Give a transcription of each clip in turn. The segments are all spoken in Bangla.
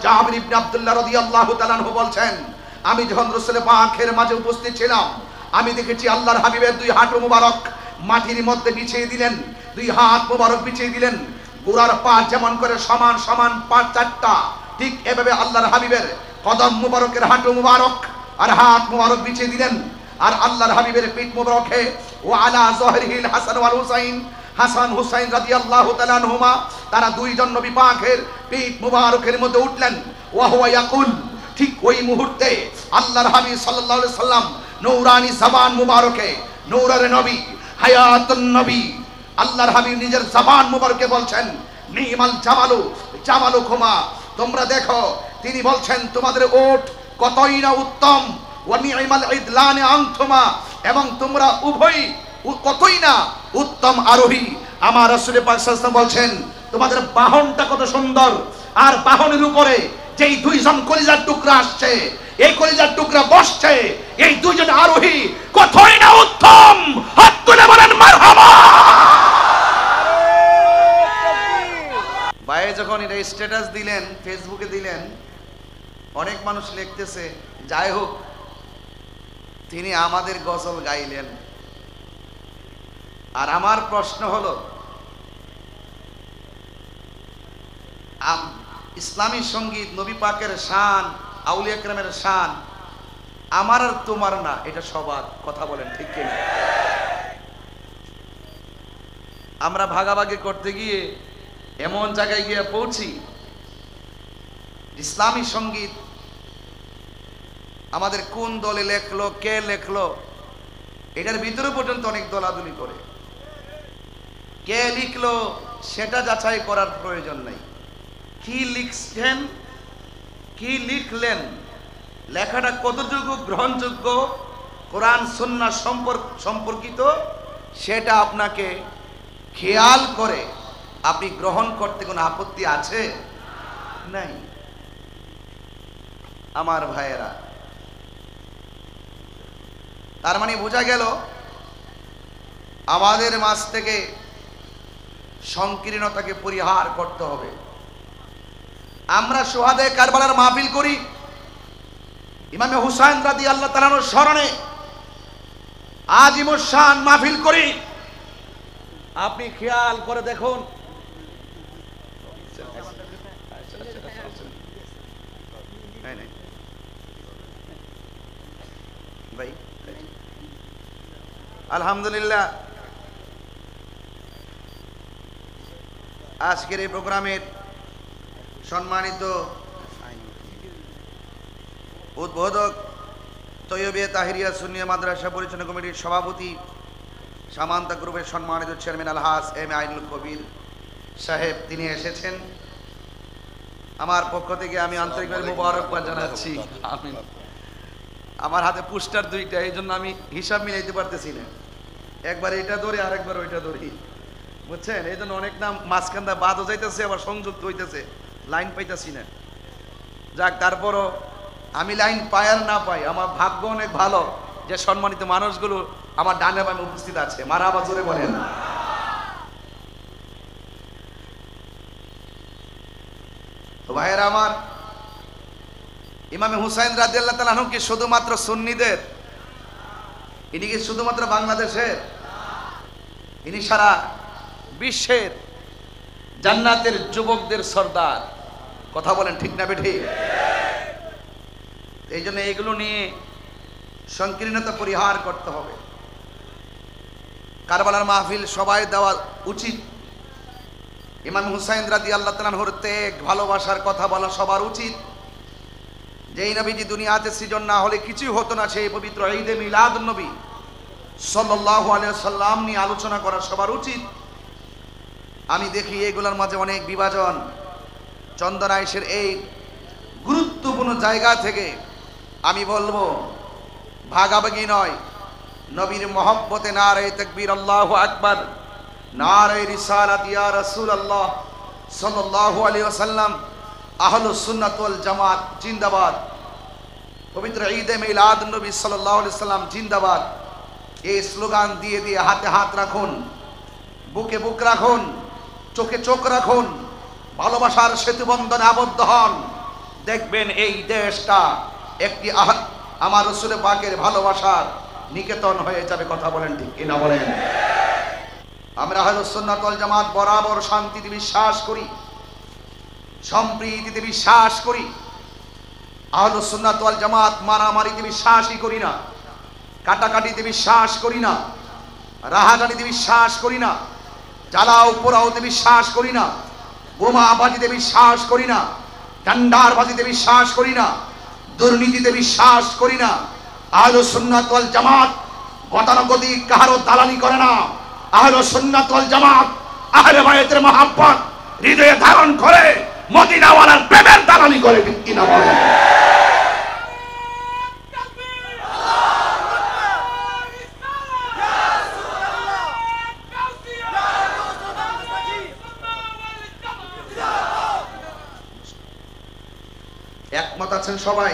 জাবির ইবনে আব্দুল্লাহ রাদিয়াল্লাহু তাআলা আনহু বলছেন, আমি যখন রাসূল পাকের মাঝে উপস্থিত ছিলাম, আমি দেখেছি আল্লাহর হাবিবের দুই হাঁটু মুবারক মাটির মধ্যে বিছিয়ে দিলেন, দুই হাত মুবারক বিছিয়ে দিলেন। গোড়ার পা যেমন করে সমান সমান পা চারটা, ঠিক এভাবে আল্লাহর হাবিবের কদম মুবারকের হাঁটু মুবারক আর হাত মুবারক বিছিয়ে দিলেন। আর আল্লাহর হাবিবের পিঠ মুবারকে ও আলা যহরিহিল হাসান ওয়াল হুসাইন, হাসান হুসাইন রাদিয়াল্লাহু তাআলা আনহুমা, তারা দুইজন নবী পাকের পিঠ মুবারকের মধ্যে উঠলেন। ওয়া হুয়া ইয়াকুল, ঠিক ওই মুহূর্তে আল্লাহর হাবিব সাল্লাল্লাহু আলাইহি সাল্লাম নূরানি জবান মুবারকে, নূরের নবী, হায়াতুন নবী, আল্লাহর হাবিব নিজের জবান মুবারকে বলছেন, নিমাল জামালু জামালুকুমা, তোমরা দেখো, তিনি বলছেন তোমাদের ওট কতই না উত্তম, ওয়া নিমাল ইদলানে আনতুমা, এবং তোমরা উভয় কতই না উত্তম আরোহী। আমার রাসূল পাক সাল্লাল্লাহু আলাইহি ওয়াসাল্লাম বলছেন, তোমাদের বাহনটা কত সুন্দর, আর বাহনের উপরে যেই দুইজন কলিজার টুকরা আসছে, এই কলিজার টুকরা বসছে, এই দুইজন আরোহী কতই না উত্তম। হাত তুলে বলেন মারহাবা। ভাই যখন এটা স্ট্যাটাস দিলেন, ফেসবুকে দিলেন, অনেক মানুষ লিখতেছে, যাই হোক তিনি আমাদের গজল গাইলেন। আর আমার প্রশ্ন হলো, ইসলামী সঙ্গীত, নবী পাকের শান, আউলিয়া কেরামের শান আমার আর তোমার না, এটা সবার। কথা বলেন ঠিক কিনা? আমরা ভাগাভাগি করতে গিয়ে এমন জায়গায় গিয়ে পৌঁছি, ইসলামী সঙ্গীত আমাদের কোন দলে লেখলো, কে লেখলো, এটার ভিতরে পর্যন্ত অনেক দলাদলি করে। কে লিখলো সেটা যাচাই করার প্রয়োজন নাই। কি লিখছেন, কি লিখলেন, লেখাটা কতটুকু গ্রহণযোগ্য, কোরআন সুন্নাহ সম্পর্কিত, সেটা আপনাকে খেয়াল করে আপনি গ্রহণ করতে কোনো আপত্তি আছে? নাই। আমার ভাইয়েরা, তার মানে বোঝা গেল আমাদের মাঝ থেকে সংকীর্ণতাকে পরিহার করতে হবে। আমরা সোহাদায়ে কারবালার মাহফিল করি, ইমামে হুসাইন রাদিয়াল্লাহু তাআলা আনহুর স্মরণে আজিমুস শান মাহফিল করি। আপনি খেয়াল করে দেখুন, ভাই আলহামদুলিল্লাহ, আজকের এই প্রোগ্রামের সম্মানিত উদ্বোধক, তৈয়বিয়া তাহিরিয়া সুন্নিয়া মাদ্রাসা পরিচালনা কমিটির সভাপতি, সামান্তা গ্রুপের সম্মানিত chairman Alhaj M A Ainul কবির সাহেব, তিনি এসেছেন। আমার পক্ষ থেকে আমি আন্তরিকভাবে মোবারকবাদ জানাচ্ছি। আমার হাতে পোস্টার দুইটা, এই জন্য আমি হিসাব মিলাইতে পারতেছি না, একবার এটা ধরে আরেকবার ওইটা ধরি, বুঝছেন? এই জন্য অনেক নাম মাঝখানটা বাদও যাইতেছে, আবার সংযুক্ত হইতেছে, লাইন পাইতেছি না। যাক, তারপরও আমি লাইন পাই আর না পাই, আমার ভাগ্য অনেক ভালো যে সম্মানিত মানুষগুলো আমার ডানে বামে উপস্থিত আছে। মারহাবা জোরে বলেন। তো ভাইয়েরা আমার, ইমামে হুসাইন রাদিয়াল্লাহু তাআলা আনহু কি শুধুমাত্র সুন্নিদের? ইনি কি শুধুমাত্র বাংলাদেশের? ইনি সারা বিশ্বের জান্নাতের যুবকদের সর্দার। কথা বলেন ঠিক না বেঠিক? এই জন্য এগুলো নিয়ে সংকীর্ণতা পরিহার করতে হবে। কারবালার মাহফিল সবাই দেওয়া উচিত। ইমাম হুসাইন রাদিয়াল্লাহু তাআলা আনহুর ত্যাগ, ভালোবাসার কথা বলা সবার উচিত। যেই নবীজি দুনিয়াতে সৃজন না হলে কিছুই হতো না, সেই পবিত্র ঈদে মিলাদুন নবী সাল্লাল্লাহু আলাইহি ওয়াসাল্লাম নিয়ে আলোচনা করা সবার উচিত। আমি দেখি এগুলোর মাঝে অনেক বিভাজন। চন্দনাইশের এই গুরুত্বপূর্ণ জায়গা থেকে আমি বলবো, ভাগাভাগি নয়, নবীর মহব্বতে নারে তাকবীর, আল্লাহু আকবার, নারে রিসালাত ইয়া রাসূলুল্লাহ সাল্লাল্লাহু আলাইহি ওয়াসাল্লাম, আহলুস সুন্নাত ওয়াল জামাত জিন্দাবাদ, পবিত্র ঈদে মিলাদুন নবী সাল্লাল্লাহু আলাইহি ওয়াসাল্লাম জিন্দাবাদ। এই স্লোগান দিয়ে দিয়ে হাতে হাত রাখুন, বুকে বুক রাখুন, চোখে চোখ রাখুন, ভালোবাসার সেতুবন্ধনে আবদ্ধ হন। দেখবেন এই দেশটা একটি আমার রাসূল পাকের ভালোবাসার নিকেতন হয়ে যাবে। কথা বলেন ঠিক কিনা বলেন? আমরা আহলুস সুন্নাত ওয়াল জামাত বরাবর শান্তিতে বিশ্বাস করি, সম্প্রীতিতে বিশ্বাস করি। আহলুস সুন্নাত ওয়াল জামাত মারামারিতে বিশ্বাসই করি না, কাটাকাটিতে বিশ্বাস করি না, রাহাজানিতে বিশ্বাস করি না, জ্বালাও পোড়াওতে বিশ্বাস করি না, বোমাবাজিতে বিশ্বাস করি না, ডান্ডারবাজিতে বিশ্বাস করি না, দুর্নীতিতে বিশ্বাস করি না। আহলুস সুন্নাত ওয়াল জামাত গতানুগতিক কারো দালালি করে না। আহলুস সুন্নাত ওয়াল জামাত আহলে বায়তের মহব্বত হৃদয়ে ধারণ করে মদিনাওয়ালার প্রেমের দালালি করে। ঠিক কিনা বলেন? একমত আছেন সবাই?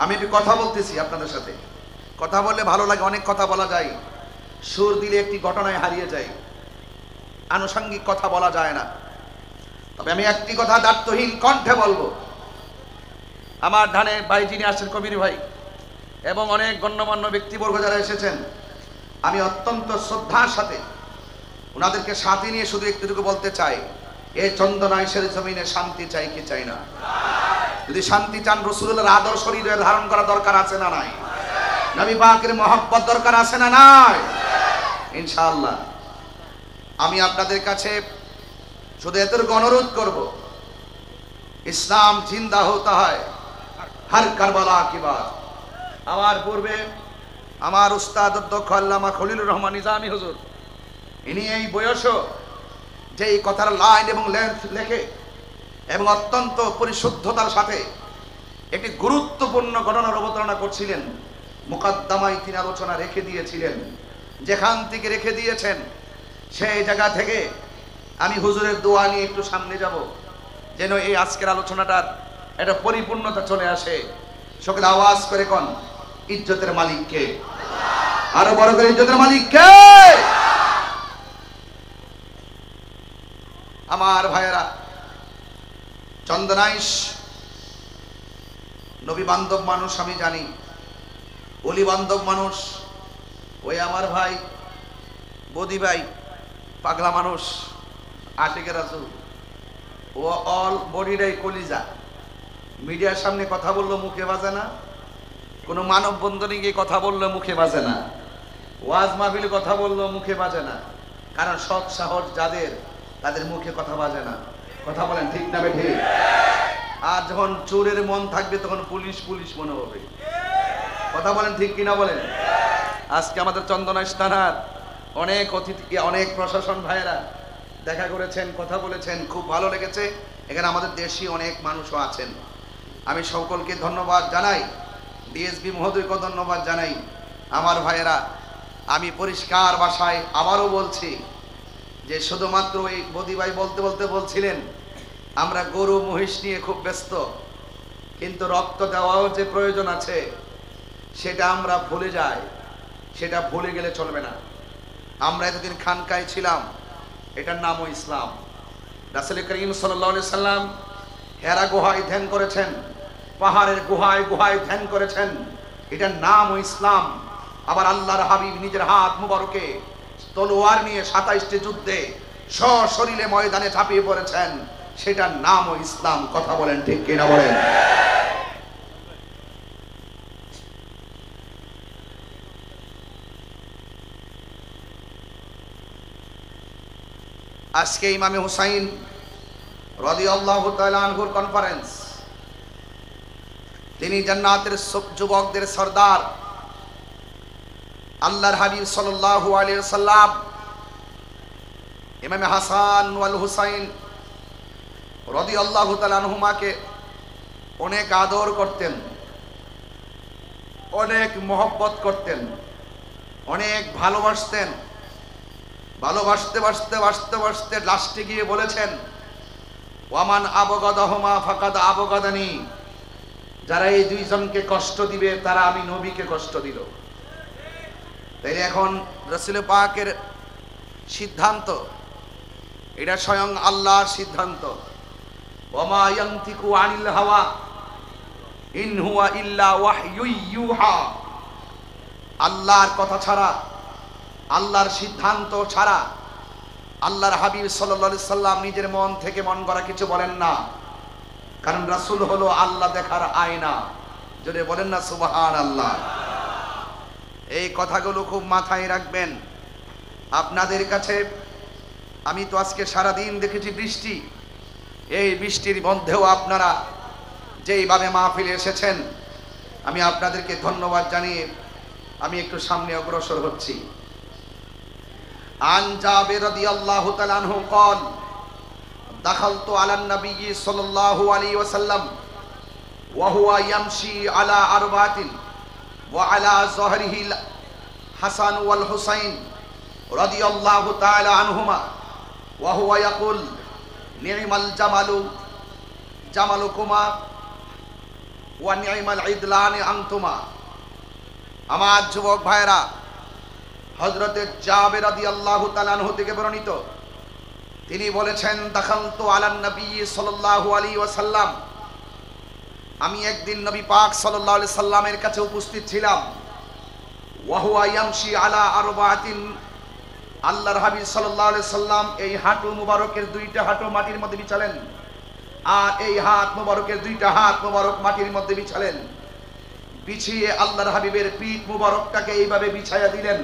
আমি একটু কথা বলতেছি আপনাদের সাথে। কথা বললে ভালো লাগে, অনেক কথা বলা যায়, সুর দিলে একটি ঘটনায় হারিয়ে যায়, আনুষঙ্গিক কথা বলা যায় না। তবে আমি একটি কথা দায়িত্বহীন কণ্ঠে বলবো। আমার ধানে ভাই যিনি আসছেন কবির ভাই এবং অনেক গণ্যমান্য ব্যক্তিবর্গ যারা এসেছেন, আমি অত্যন্ত শ্রদ্ধার সাথে ওনাদেরকে সাথে নিয়ে শুধু একটুটুকু বলতে চাই, এই চন্দনাইশের জমিনে শান্তি চাই কি চাই না? যদি শান্তি চান রাসূলুল্লাহর আদর্শ হৃদয়ে ধারণ করা দরকার আছে না নাই? নবী পাকের মহব্বত দরকার আছে না নাই? ইনশাআল্লাহ আমি আপনাদের কাছে শুধু এতটুকু অনুরোধ করব, ইসলাম জিন্দা হতে হয় হর কারবালা কি বাত। আমার পূর্বে আমার উস্তাদ অধ্যক্ষ আল্লামা খলিলুর রহমান নিজামী হুজুর, ইনি এই বয়সও যে এই কথার লাইন এবং লেন্থ লেখে এবং অত্যন্ত পরিশুদ্ধতার সাথে একটি গুরুত্বপূর্ণ ঘটনার অবতারণা করছিলেন। মুকদ্দমায় তিনি আলোচনা রেখে দিয়েছিলেন। যেখান থেকে রেখে দিয়েছেন সেই জায়গা থেকে আমি হুজুরের দোয়া নিয়ে একটু সামনে যাব, যেন এই আজকের আলোচনাটার একটা পরিপূর্ণতা চলে আসে। সকলে আওয়াজ করে কোন ইজ্জতের মালিক কে? আরো বড় করে ইজ্জতের মালিক কে? আমার ভাইয়েরা, চন্দনাইশ নবী বান্ধব মানুষ, আমি জানি অলি বান্ধব মানুষ। ওই আমার ভাই বদি ভাই পাগলা মানুষ, আশিকের রাসূল, ও অল বডিটাই কলিজা। মিডিয়ার সামনে কথা বললো মুখে বাজে না, কোনো মানব বন্ধনে গিয়ে কথা বললো মুখে বাজে না, ওয়াজ মাহফিলে কথা বললো মুখে বাজে না। কারণ সৎ সাহস যাদের, তাদের মুখে কথা বাজে না। কথা বলেন ঠিক না বেঠি? আর যখন চোরের মন থাকবে তখন পুলিশ পুলিশ মনে হবে। কথা বলেন ঠিক কিনা বলেন? আজকে আমাদের চন্দনাইশ থানার অনেক অতিথি, অনেক প্রশাসন ভাইয়েরা দেখা করেছেন, কথা বলেছেন, খুব ভালো লেগেছে। এখানে আমাদের দেশি অনেক মানুষও আছেন। আমি সকলকে ধন্যবাদ জানাই, ডিএসপি মহোদয়কে ধন্যবাদ জানাই। আমার ভাইয়েরা, আমি পরিষ্কার ভাষায় আবারও বলছি যে শুধুমাত্র এই বদি ভাই বলতে বলতে বলছিলেন আমরা গরু মহিষ নিয়ে খুব ব্যস্ত, কিন্তু রক্ত দেওয়াও যে প্রয়োজন আছে সেটা আমরা ভুলে যাই। সেটা ভুলে গেলে চলবে না। আমরা এতদিন খানকায় ছিলাম, এটার নামও ইসলাম। রাসূল করিম সাল্লাল্লাহু আলাইহি সাল্লাম হেরা গুহায় ধ্যান করেছেন, পাহাড়ের গুহায় গুহায় ধ্যান করেছেন, এটার নামও ইসলাম। আবার আল্লাহর হাবিব নিজের হাত মুবারকে তলোয়ার নিয়ে 27টি যুদ্ধে সশরীরে ময়দানে ঝাঁপিয়ে পড়েছেন, সেটার নামও ইসলাম। কথা বলেন ঠিক কিনা বলেন? আজকে ইমামে হুসাইন রাদিয়াল্লাহু তাআলা আনহুর কনফারেন্স, তিনি জান্নাতের যুবকদের সরদার আল্লাহর হাবিব সাল্লাল্লাহু আলাইহি ওয়াসাল্লাম ইমামে হাসান ওয়াল হুসাইন রাদিয়াল্লাহু তাআলা আনহুমাকে অনেক আদর করতেন, অনেক মহব্বত করতেন, অনেক ভালোবাসতেন। ভালোবাসতে বাসতে বাসতে বাসতে লাস্টে গিয়ে বলেছেন ওয়ামান আবগাদাহুমা ফাকাদ আবগাদানি, যারা এই দুইজনকে কষ্ট দিবে তারা আমি নবীকে কষ্ট দিল। তাই এখন রাসূল পাকের সিদ্ধান্ত, এটা স্বয়ং আল্লাহর সিদ্ধান্ত। ওমা ইয়ানতিকু আনিল হাওয়া ইন হুয়া ইল্লা ওয়াহয়ু ইউহা। আল্লাহর কথা ছাড়া, আল্লাহর সিদ্ধান্ত ছাড়া আল্লাহর হাবিব সাল্লাল্লাহু আলাইহি সাল্লাম নিজের মন থেকে মন গড়া কিছু বলেন না, কারণ রাসূল হলো আল্লাহ দেখার আয়না। যদি বলেন না সুবহানাল্লাহ। এই কথাগুলো খুব মাথায় রাখবেন। আপনাদের কাছে আমি তো আজকে সারা দিন দেখেছি বৃষ্টি, এই বৃষ্টির মধ্যেও আপনারা যেইভাবে মাহফিলে এসেছেন, আমি আপনাদেরকে ধন্যবাদ জানিয়ে আমি একটু সামনে অগ্রসর হচ্ছি। আন জাবির রাদিয়াল্লাহু তাআলা আনহু قال دخلت على النبي صلى الله عليه وسلم وهو يمشي على أربعة وعلى ظهره الحسن والحسين رضي الله تعالى عنهما وهو يقول نعم الجمل جملكما ونعم العدلان أنتما। আমার যুবক ভাইরা, হযরতে জাবের রাদিয়াল্লাহু তাআলা আনহু থেকে বর্ণিত, তিনি বলেছেন দাখালতু আলান নবী সাল্লাল্লাহু আলাইহি ওয়াসাল্লাম, আমি একদিন নবী পাক সাল্লাল্লাহু আলাইহি সাল্লামের কাছে উপস্থিত ছিলাম। ওয়া হুয়া ইয়ামশি আলা আরবাতিন, আল্লাহর হাবিব সাল্লাল্লাহু আলাইহি সাল্লাম এই হাঁটু মুবারকের দুইটা হাঁটু মাটির মধ্যে বিছালেন, আর এই হাত মুবারকের দুইটা হাত মুবারক মাটির মধ্যে বিছালেন। বিছিয়ে আল্লাহর হাবিবের পিঠ মুবারকটাকে এইভাবে বিছায়া দিলেন।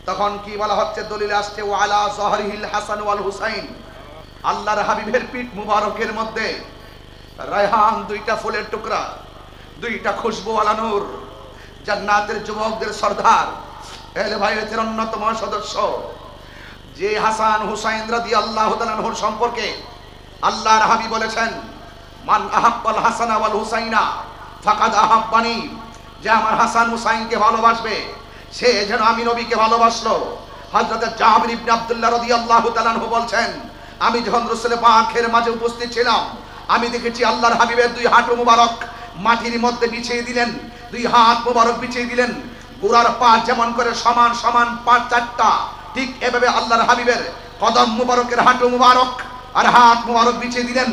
তখন কি বলা হচ্ছে, দলিলে আসছে ওয়া আলা যহরিহিল হাসান ওয়াল হুসাইন, আল্লাহর হাবিবের পিঠ মুবারকের মধ্যে রায়হান, দুইটা ফুলের টুকরা, দুইটা খুশবুওয়ালা নূর, জান্নাতের যুবকদের সর্দার, আহলে বাইতের অন্যতম সদস্য, যে হাসান হুসাইন রাদিয়াল্লাহু তাআলা আনহুর সম্পর্কে আল্লাহর হাবিব বলেছেন মান আহাব্বাল হাসানা ওয়াল হুসাইনা ফাকাদ আহাব্বানি, যে আমার হাসান হুসাইনকে ভালোবাসবে সে যেন আমি নবীকে ভালোবাসলো। হযরত জাবির ইবনে আব্দুল্লাহ রাদিয়াল্লাহু তাআলা আনহু বলছেন, আমি যখন রাসূল পাকের মাঝে উপস্থিত ছিলাম, আমি দেখেছি আল্লাহর হাবিবের দুই হাঁটু মুবারক মাটির মধ্যে বিছিয়ে দিলেন, দুই হাত মুবারক বিছিয়ে দিলেন। গোড়ার পা যেমন করে সমান সমান পা চারটা, ঠিক এভাবে আল্লাহর হাবিবের কদম মুবারকের হাঁটু মুবারক আর হাত মুবারক বিছিয়ে দিলেন।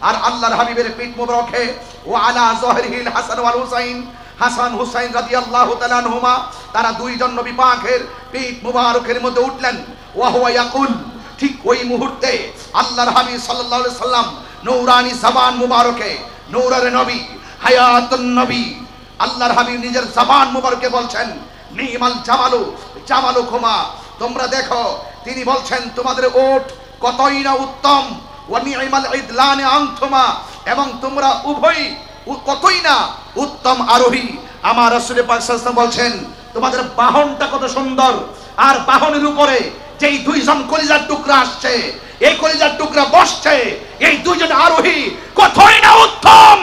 আর আল্লাহর হাবিবের পিঠ মুবারকে ও আলা যহরিহিল হাসান ওয়াল হুসাইন, হাসান হুসাইন রাদিয়াল্লাহু তাআলা আনহুমা, তারা দুইজন নবী পাকের পিঠ মুবারকের মধ্যে উঠলেন। ওয়া হুয়া ইয়াকুল, ঠিক ওই মুহূর্তে আল্লাহর হাবিব সাল্লাল্লাহু আলাইহি সাল্লাম নূরানি জবান মুবারকে, নূরের নবী, হায়াতুন নবী, আল্লাহর হাবিব নিজের জবান মুবারকে বলছেন নিমাল জামালু জামালুকুমা, তোমরা দেখো, তিনি বলছেন তোমাদের ওট কতই না উত্তম, ওয়া নিমাল ইদলানে আনতুমা, এবং তোমরা উভয়ই কতই না উত্তম আরোহী। আমার রাসূল পাক সাল্লাল্লাহু আলাইহি ওয়াসাল্লাম বলছেন তোমাদের বাহনটা কত সুন্দর, আর বাহনের উপরে যেই দুইজন কলিজার টুকরা আসছে, এই কলিজার টুকরা বসছে, এই দুইজন আরোহী কতই না উত্তম।